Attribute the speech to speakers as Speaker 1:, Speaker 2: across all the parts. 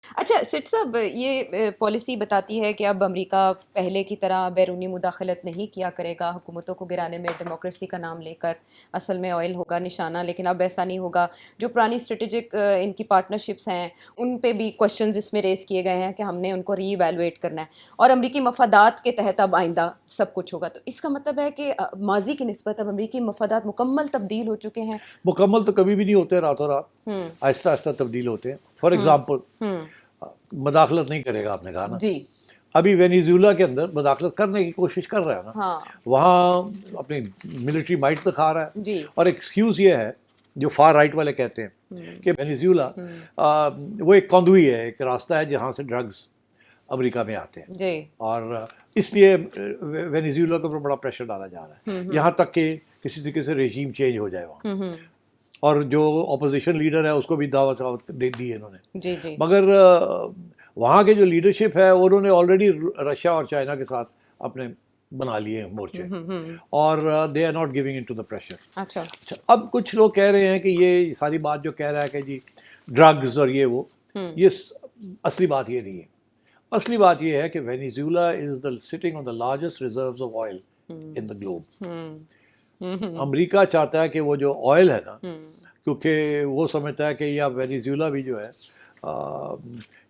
Speaker 1: اچھا سٹ صاحب، یہ پالیسی بتاتی ہے کہ اب امریکہ پہلے کی طرح بیرونی مداخلت نہیں کیا کرے گا حکومتوں کو گرانے میں، ڈیموکریسی کا نام لے کر اصل میں آئل ہوگا نشانہ، لیکن اب ایسا نہیں ہوگا. جو پرانی اسٹریٹجک ان کی پارٹنرشپس ہیں ان پہ بھی کوشچنز اس میں ریز کیے گئے ہیں کہ ہم نے ان کو ری ایویلویٹ کرنا ہے، اور امریکی مفادات کے تحت اب آئندہ سب کچھ ہوگا. تو اس کا مطلب ہے کہ ماضی کی نسبت اب امریکی مفادات مکمل تبدیل ہو چکے ہیں.
Speaker 2: مکمل تو کبھی بھی نہیں ہوتے، راتوں رات آہستہ آہستہ تبدیل ہوتے ہیں. فار ایگزامپل مداخلت نہیں کرے گا آپ نے کہا نا،
Speaker 1: جی
Speaker 2: ابھی وینیزویلا کے اندر مداخلت کرنے کی کوشش کر رہا ہے نا،
Speaker 1: ہاں
Speaker 2: وہاں اپنی ملٹری مائٹ دکھا رہا ہے.
Speaker 1: جی
Speaker 2: اور ایکسکیوز یہ ہے جو فار رائٹ والے کہتے ہیں کہ وینیزویلا وہ ایک کاندوئی ہے، ایک راستہ ہے جہاں سے ڈرگز امریکہ میں آتے ہیں،
Speaker 1: جی
Speaker 2: اور اس لیے وینیزویلا کے اوپر بڑا پریشر ڈالا جا رہا ہے یہاں تک کہ کسی طریقے سے رژیم چینج ہو جائے وہاں. اور جو اپوزیشن لیڈر ہے اس کو بھی دعوت دے دی ہے انہوں نے.
Speaker 1: جی جی
Speaker 2: مگر وہاں کے جو لیڈرشپ ہے انہوں نے آلریڈی رشیا اور چائنا کے ساتھ اپنے بنا لیے مورچے، اور they are not giving in to the pressure.
Speaker 1: اچھا
Speaker 2: اب کچھ لوگ کہہ رہے ہیں کہ یہ ساری بات جو کہہ رہا ہے کہ جی ڈرگز اور وہ اصلی بات یہ نہیں ہے. اصلی بات یہ ہے کہ Venezuela is the sitting on the largest reserves of oil in the globe. امریکہ چاہتا ہے کہ وہ جو آئل ہے نا، کیونکہ وہ سمجھتا ہے کہ یہ اب وینیزویلا بھی جو ہے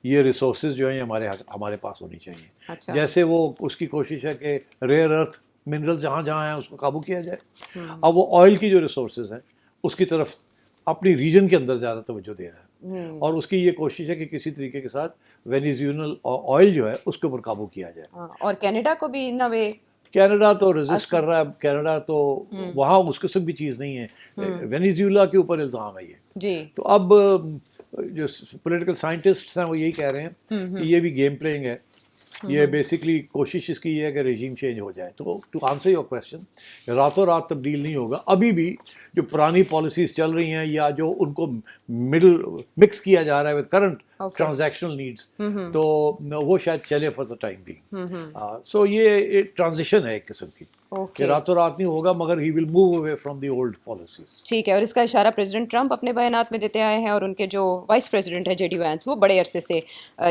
Speaker 2: یہ ریسورسز جو ہیں ہمارے پاس ہونی چاہیے. جیسے وہ اس کی کوشش ہے کہ ریئر ارتھ منرلز جہاں جہاں ہیں اس کو قابو کیا جائے. اب وہ آئل کی جو ریسورسز ہیں اس کی طرف اپنی ریجن کے اندر زیادہ توجہ دے رہا ہے، اور اس کی یہ کوشش ہے کہ کسی طریقے کے ساتھ وینیزویلن آئل جو ہے اس کے اوپر قابو کیا جائے.
Speaker 1: اور کینیڈا کو بھی نہ وے
Speaker 2: کینیڈا تو ریزسٹ کر رہا ہے. کینیڈا تو وہاں اس قسم کی چیز نہیں ہے، وینیزویلا کے اوپر الزام ہے یہ.
Speaker 1: جی
Speaker 2: تو اب جو پولیٹیکل سائنٹسٹس ہیں وہ یہی کہہ رہے ہیں کہ یہ بھی گیم پلینگ ہے. یہ بیسکلی کوشش اس کی یہ ہے کہ رژیم چینج ہو جائے. تو ٹو آنسر یور کویسچن، راتوں رات تبدیل نہیں ہوگا. ابھی بھی جو پرانی پالیسیز چل رہی ہیں یا جو ان کو مکس کیا جا رہا ہے ود کرنٹ ٹرانزیکشنل نیڈس، تو وہ شاید چلے فار دا ٹائم بینگ. سو یہ ٹرانزیشن ہے ایک قسم کی کہ راتوں رات نہیں ہوگا، مگر he will move away from the old policies.
Speaker 1: ٹھیک ہے. اور اس کا اشارہ پریزیڈنٹ ٹرمپ اپنے بیانات میں دیتے آئے ہیں، اور ان کے جو وائس پریزیڈنٹ ہے جے ڈی وینس، وہ بڑے عرصے سے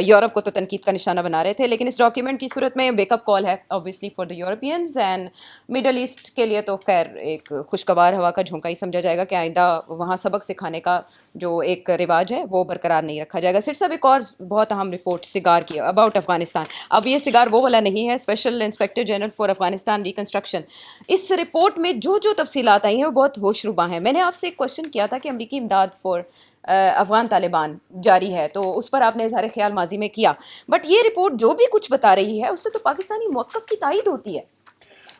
Speaker 1: یورپ کو تو تنقید کا نشانہ بنا رہے تھے، لیکن اس ڈاکیومنٹ کی صورت میں ویک اپ کال ہے obviously for the Europeans and Middle East کے لیے. تو خیر ایک خوشگوار ہوا کا جھونکا ہی سمجھا جائے گا کہ آئندہ وہاں سبق سکھانے کا جو ایک رواج ہے وہ برقرار نہیں رکھا جائے گا. سر صاحب ایک اور بہت اہم رپورٹ سگار کی اباؤٹ افغانستان. اب یہ سگار وہ والا نہیں ہے، special inspector general for Afghanistan reconstruction. اس رپورٹ میں جو تفصیلات آئی ہیں وہ بہت ہوش ربا ہیں. میں نے آپ سے ایک کوشچن کیا تھا کہ امریکی امداد فار افغان طالبان جاری ہے، تو اس پر آپ نے اظہار خیال ماضی میں کیا، بٹ یہ رپورٹ جو بھی کچھ بتا رہی ہے اس سے تو پاکستانی موقف کی تائید ہوتی ہے.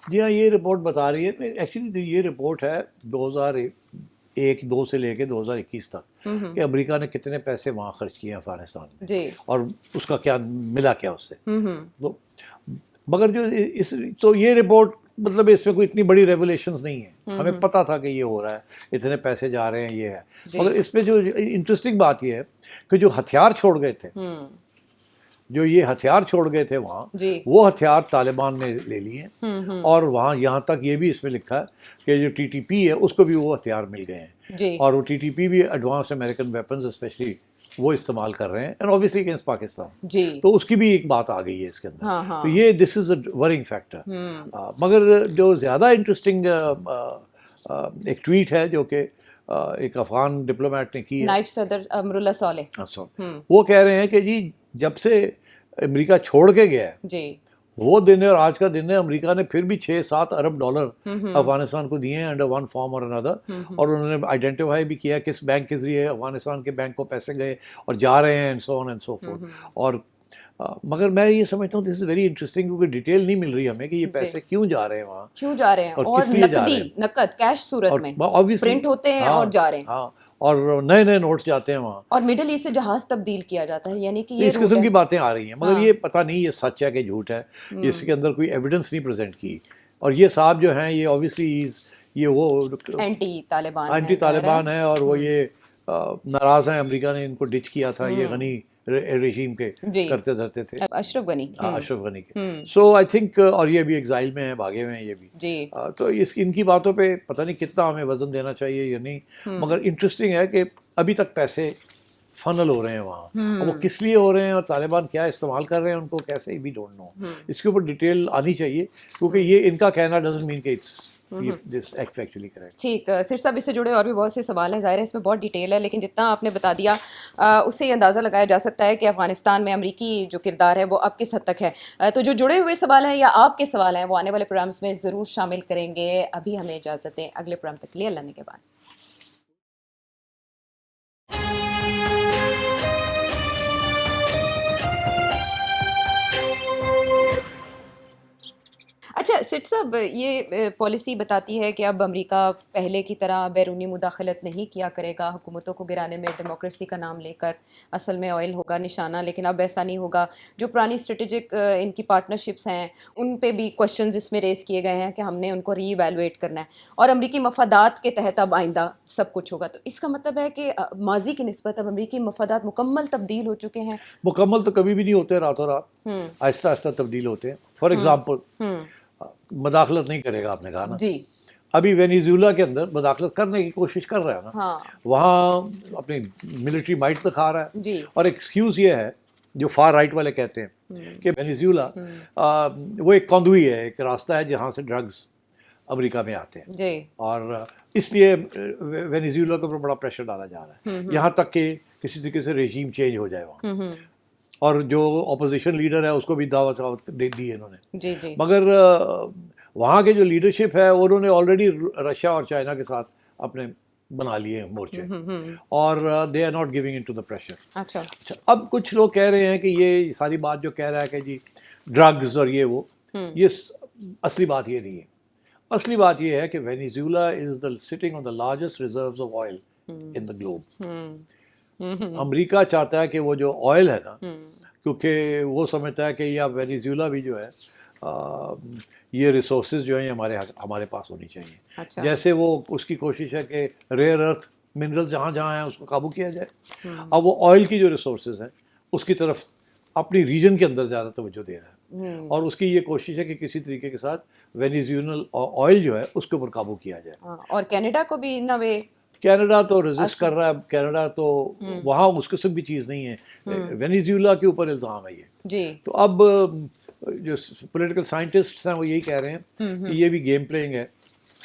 Speaker 2: جی ہاں، یہ رپورٹ بتا رہی ہے. ایکچولی یہ رپورٹ ہے 2001-2 سے لے کے 2021 تک کہ امریکہ نے کتنے پیسے وہاں خرچ کیے ہیں افغانستان میں،
Speaker 1: جی
Speaker 2: اور اس کا کیا ملا کیا اس سے. تو مگر جو تو یہ رپورٹ مطلب اس میں کوئی اتنی بڑی ریولیشنز نہیں ہیں. ہمیں پتہ تھا کہ یہ ہو رہا ہے، اتنے پیسے جا رہے ہیں، یہ ہے. مگر اس میں جو انٹرسٹنگ بات یہ ہے کہ جو ہتھیار چھوڑ گئے تھے، جو یہ ہتھیار چھوڑ گئے تھے وہاں، وہ ہتھیار طالبان نے لے لیے ہیں. اور وہاں یہاں تک یہ بھی اس میں لکھا ہے کہ جو ٹی ٹی پی ہے اس کو بھی وہ ہتھیار مل گئے ہیں، اور وہ ٹی ٹی پی بھی ایڈوانس امریکن ویپنز اسپیشلی وہ استعمال کر رہے ہیں، اینڈ اوبویسلی اگینسٹ پاکستان. تو اس کی بھی ایک بات آ گئی ہے اس کے اندر. تو یہ دس از اے ورنگ فیکٹر. مگر جو زیادہ انٹرسٹنگ ایک ٹویٹ ہے جو کہ ایک افغان ڈپلومیٹ نے کی ہے،
Speaker 1: نائب صدر امراللہ صالح،
Speaker 2: وہ کہہ رہے ہیں کہ جی جب سے امریکہ چھوڑ کے گیا ہے وہ دن ہے اور آج کا دن ہے، امریکہ نے پھر بھی 6-7 ارب ڈالر افغانستان کو دیے ہیں انڈر ون فارم اور اندر. اور انہوں نے آئیڈینٹیفائی بھی کیا کس بینک کے ذریعے افغانستان کے بینک کو پیسے گئے اور جا رہے ہیں، and so on and so forth. اور مگر میں یہ سمجھتا ہوں دس از ویری انٹرسٹنگ، کیونکہ ڈیٹیل نہیں مل رہی ہمیں کہ یہ پیسے کیوں جا رہے ہیں وہاں،
Speaker 1: کیوں جا رہے ہیں، اور نقد کیش صورت میں پرنٹ ہوتے ہیں اور جا رہے ہیں.
Speaker 2: ہاں، اور نئے نئے نوٹس جاتے ہیں وہاں،
Speaker 1: اور مڈل ایسٹ سے جہاز تبدیل کیا جاتا ہے. یعنی کہ
Speaker 2: اس قسم کی باتیں آ رہی ہیں. مگر یہ پتہ نہیں یہ سچ ہے کہ جھوٹ ہے، اس کے اندر کوئی ایویڈنس نہیں پریزنٹ کی. اور یہ صاحب جو ہیں یہ اوبویسلی یہ وہ
Speaker 1: اینٹی
Speaker 2: طالبان ہیں، اور وہ یہ ناراض ہیں، امریکہ نے ان کو ڈچ کیا تھا یہ غنی رژیم کے کرتے دھرتے تھے،
Speaker 1: اشرف غنی کے.
Speaker 2: سو آئی تھنک، اور یہ بھی ایگزائل میں ہیں، بھاگے ہوئے ہیں یہ بھی. تو ان کی باتوں پہ پتہ نہیں کتنا ہمیں وزن دینا چاہیے یا نہیں. مگر انٹرسٹنگ ہے کہ ابھی تک پیسے فنل ہو رہے ہیں وہاں، اور وہ کس لیے ہو رہے ہیں اور طالبان کیا استعمال کر رہے ہیں ان کو کیسے، بھی ڈونٹ نو. اس کے اوپر ڈیٹیل آنی چاہیے، کیونکہ یہ ان کا کہنا ڈزنٹ مین کہ اٹس دس ایکچولی کریکٹ.
Speaker 1: ٹھیک، صرف صاحب اس سے جڑے اور بھی بہت سے سوال ہیں، ظاہر ہے اس میں بہت ڈیٹیل ہے، لیکن جتنا آپ نے بتا دیا اس سے یہ اندازہ لگایا جا سکتا ہے کہ افغانستان میں امریکی جو کردار ہے وہ اب کس حد تک ہے. تو جو جڑے ہوئے سوال ہیں یا آپ کے سوال ہیں وہ آنے والے پروگرامس میں ضرور شامل کریں گے. ابھی ہمیں اجازت دیں، اگلے پروگرام تک کے لیے اللہ نے کے بعد. اچھا سٹ صاحب، یہ پالیسی بتاتی ہے کہ اب امریکہ پہلے کی طرح بیرونی مداخلت نہیں کیا کرے گا حکومتوں کو گرانے میں ڈیموکریسی کا نام لے کر. اصل میں آئل ہوگا نشانہ، لیکن اب ایسا نہیں ہوگا. جو پرانی اسٹریٹجک ان کی پارٹنرشپس ہیں ان پہ بھی کوشچنز اس میں ریز کیے گئے ہیں کہ ہم نے ان کو ری ایویلویٹ کرنا ہے، اور امریکی مفادات کے تحت اب آئندہ سب کچھ ہوگا. تو اس کا مطلب ہے کہ ماضی کی نسبت اب امریکی مفادات مکمل تبدیل ہو چکے ہیں.
Speaker 2: مکمل تو کبھی بھی نہیں ہوتے، راتوں رات آہستہ آہستہ تبدیل ہوتے ہیں. فار ایگزامپل مداخلت نہیں کرے گا، آپ نے کہا نا.
Speaker 1: جی
Speaker 2: ابھی وینیزویلا کے اندر مداخلت کرنے کی کوشش کر رہا ہے نا.
Speaker 1: ہاں
Speaker 2: وہاں اپنی ملٹری مائٹ دکھا رہا ہے.
Speaker 1: جی
Speaker 2: اور ایکسکیوز یہ ہے جو فار رائٹ والے کہتے ہیں کہ وینیزویلا وہ ایک کاندوئی ہے، ایک راستہ ہے جہاں سے ڈرگز امریکہ میں آتے ہیں.
Speaker 1: جی
Speaker 2: اور اس لیے وینیزویلا کے اوپر بڑا پریشر ڈالا جا رہا ہے یہاں تک کہ کسی طریقے سے رژیم چینج ہو جائے وہاں. اور جو اپوزیشن لیڈر ہے اس کو بھی دعوت دے دی ہے انہوں نے.
Speaker 1: جی جی
Speaker 2: مگر وہاں کے جو لیڈرشپ ہے انہوں نے آلریڈی رشیا اور چائنا کے ساتھ اپنے بنا لیے مورچے، اور they are not giving in to the pressure.
Speaker 1: اچھا
Speaker 2: اب کچھ لوگ کہہ رہے ہیں کہ یہ ساری بات جو کہہ رہا ہے کہ جی ڈرگز اور یہ وہ، یہ اصلی بات یہ نہیں ہے. اصلی بات یہ ہے کہ Venezuela is the sitting on the largest reserves of oil in the globe. امریکہ چاہتا ہے کہ وہ جو آئل ہے نا، کیونکہ وہ سمجھتا ہے کہ یہ اب وینیزویلا بھی جو ہے یہ ریسورسز جو ہیں ہمارے پاس ہونی چاہیے. جیسے وہ اس کی کوشش ہے کہ ریئر ارتھ منرلز جہاں جہاں ہیں اس کو قابو کیا جائے. اب وہ آئل کی جو ریسورسز ہیں اس کی طرف اپنی ریجن کے اندر زیادہ توجہ دے رہا ہے، اور اس کی یہ کوشش ہے کہ کسی طریقے کے ساتھ وینیزویلن آئل جو ہے اس کے اوپر قابو کیا جائے.
Speaker 1: اور کینیڈا کو بھی نہ وے،
Speaker 2: کینیڈا تو ریزسٹ کر رہا ہے. کینیڈا تو وہاں اس قسم کی چیز نہیں ہے. وینیزویلا کے اوپر الزام ہے یہ.
Speaker 1: جی
Speaker 2: تو اب جو پولیٹیکل سائنٹسٹس ہیں وہ یہی کہہ رہے ہیں کہ یہ بھی گیم پلینگ ہے.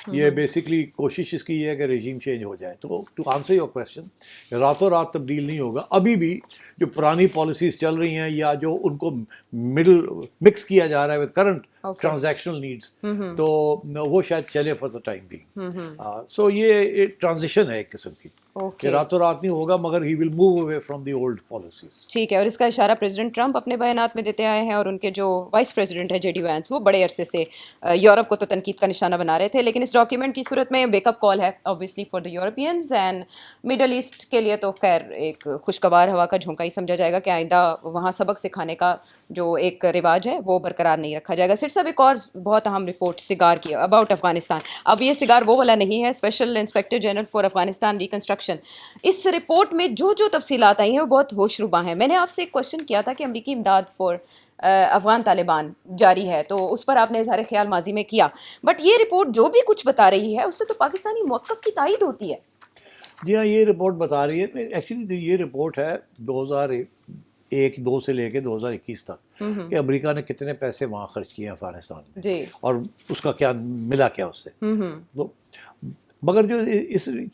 Speaker 2: یہ بیسکلی کوشش اس کی یہ ہے کہ رژیم چینج ہو جائے. تو ٹو آنسر یور کویسچن، راتوں رات تبدیل نہیں ہوگا. ابھی بھی جو پرانی پالیسیز چل رہی ہیں یا جو ان کو مکس کیا جا رہا ہے ود کرنٹ ٹرانزیکشنل نیڈس، تو وہ شاید چلے فار دا ٹائم بینگ. سو یہ ٹرانزیشن ہے ایک قسم کی کہ راتوں رات نہیں ہوگا، مگر he will move away from the old policies.
Speaker 1: ٹھیک ہے. اور اس کا اشارہ پریزیڈنٹ ٹرمپ اپنے بیانات میں دیتے آئے ہیں، اور ان کے جو وائس پریزیڈنٹ ہے جے ڈی وینس وہ بڑے عرصے سے یورپ کو تو تنقید کا نشانہ بنا رہے تھے، لیکن اس ڈاکیومنٹ کی صورت میں ویک اپ کال ہے obviously for the Europeans and Middle East کے لیے. تو خیر ایک خوشگوار ہوا کا جھونکا ہی سمجھا جائے گا کہ آئندہ وہاں سبق سکھانے کا جو ایک رواج ہے وہ برقرار نہیں رکھا جائے گا. سر صاحب ایک اور بہت اہم رپورٹ سگار کی اباؤٹ افغانستان. اب یہ سگار وہ والا نہیں ہے، special inspector general for Afghanistan reconstruction. اس رپورٹ میں جو تفصیلات آئی ہیں وہ بہت ہوش ربا ہیں. میں نے آپ سے ایک کوشچن کیا تھا کہ امریکی امداد فار افغان طالبان جاری ہے، تو اس پر آپ نے اظہار خیال ماضی میں کیا، بٹ یہ رپورٹ جو بھی کچھ بتا رہی ہے اس سے تو پاکستانی موقف کی تائید ہوتی ہے.
Speaker 2: جی ہاں، یہ رپورٹ بتا رہی ہے. ایکچولی یہ رپورٹ ہے 2001-2 سے لے کے 2021 تک کہ امریکہ نے کتنے پیسے وہاں خرچ کیے ہیں افغانستان میں
Speaker 1: جی،
Speaker 2: اور اس کا کیا ملا کیا اس سے. تو مگر جو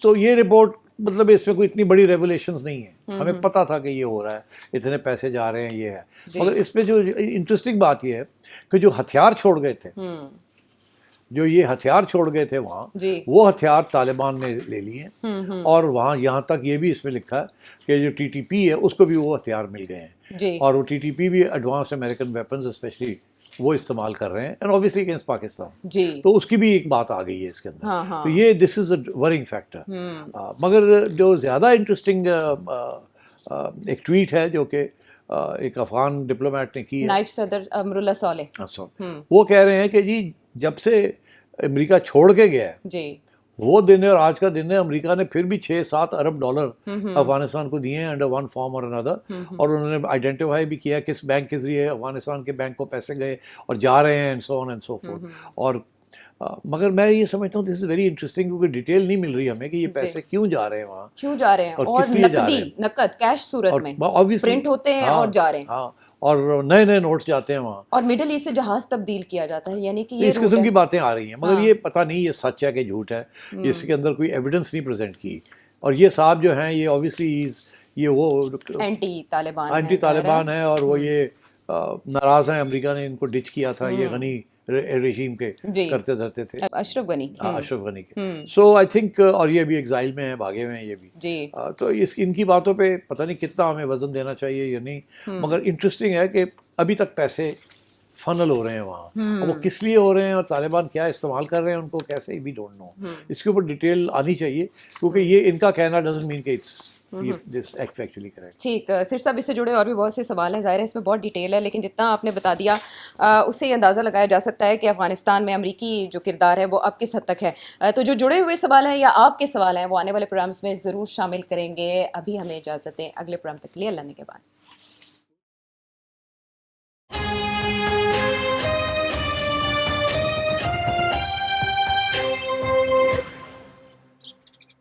Speaker 2: تو یہ رپورٹ مطلب اس میں کوئی اتنی بڑی ریولیشنز نہیں ہیں. ہمیں پتہ تھا کہ یہ ہو رہا ہے، اتنے پیسے جا رہے ہیں، یہ ہے. مگر اس میں جو انٹرسٹنگ بات یہ ہے کہ جو ہتھیار چھوڑ گئے تھے، جو یہ ہتھیار چھوڑ گئے تھے وہاں، وہ ہتھیار طالبان نے لے لیے ہیں. اور وہاں یہاں تک یہ بھی اس میں لکھا ہے کہ جو ٹی ٹی پی ہے اس کو بھی وہ ہتھیار مل گئے ہیں. اور وہ ٹی ٹی پی بھی ایڈوانس امریکن ویپنز اسپیشلی وہ استعمال کر رہے ہیں، اینڈ اوبویسلی اگینسٹ پاکستان. تو اس کی بھی ایک بات آ گئی ہے اس کے اندر. تو یہ دس از اے ورنگ فیکٹر. مگر جو زیادہ انٹرسٹنگ ایک ٹویٹ ہے جو کہ ایک افغان ڈپلومیٹ نے کی ہے،
Speaker 1: نائب صدر امراللہ صالح،
Speaker 2: وہ کہہ رہے ہیں کہ جی جب سے امریکہ چھوڑ کے گیا ہے وہ دن ہے اور آج کا دن ہے، امریکہ نے پھر بھی 6-7 ارب ڈالر افغانستان کو دیے ہیں انڈر ون فارم اور اندر. اور انہوں نے آئیڈینٹیفائی بھی کیا کس بینک کے ذریعے افغانستان کے بینک کو پیسے گئے اور جا رہے ہیں، and so on and so forth. اور مگر میں یہ سمجھتا ہوں دس از ویری انٹرسٹنگ کیونکہ ڈیٹیل نہیں مل رہی ہمیں کہ یہ پیسے کیوں جا رہے ہیں وہاں,
Speaker 1: کیوں جا رہے ہیں, اور نقد کیش صورت میں پرنٹ ہوتے ہیں اور جا رہے ہیں,
Speaker 2: ہاں, اور نئے نئے نوٹس جاتے ہیں وہاں,
Speaker 1: اور مڈل ایسٹ سے جہاز تبدیل کیا جاتا ہے, یعنی کہ
Speaker 2: اس قسم کی باتیں آ رہی ہیں, مگر یہ پتہ نہیں یہ سچ ہے کہ جھوٹ ہے, اس کے اندر کوئی ایویڈنس نہیں پریزنٹ کی. اور یہ صاحب جو ہیں یہ اوبیسلی یہ وہ
Speaker 1: اینٹی
Speaker 2: طالبان ہے, اور وہ یہ ناراض ہیں, امریکہ نے ان کو ڈچ کیا تھا یہ غنی رژیم کے کرتے دھرتے تھے,
Speaker 1: اشرف غنی کے.
Speaker 2: سو آئی تھنک, اور یہ بھی ایگزائل میں ہیں, بھاگے ہوئے ہیں یہ بھی. تو ان کی باتوں پہ پتہ نہیں کتنا ہمیں وزن دینا چاہیے یا نہیں, مگر انٹرسٹنگ ہے کہ ابھی تک پیسے فنل ہو رہے ہیں وہاں, وہ کس لیے ہو رہے ہیں اور طالبان کیا استعمال کر رہے ہیں ان کو کیسے بھی ڈونٹ نو. اس کے اوپر ڈیٹیل آنی چاہیے کیونکہ یہ ان کا کہنا ڈزنٹ مین کہ
Speaker 1: ٹھیک. صرف صاحب اس سے جڑے اور بھی بہت سے سوال ہیں, ظاہر ہے اس میں بہت ڈیٹیل ہے, لیکن جتنا آپ نے بتا دیا اس سے یہ اندازہ لگایا جا سکتا ہے کہ افغانستان میں امریکی جو کردار ہے وہ اب کس حد تک ہے. تو جو جڑے ہوئے سوال ہیں یا آپ کے سوال ہیں وہ آنے والے پروگرامز میں ضرور شامل کریں گے. ابھی ہمیں اجازت دیں, اگلے پروگرام تک کے لیے اللہ نے کے بعد.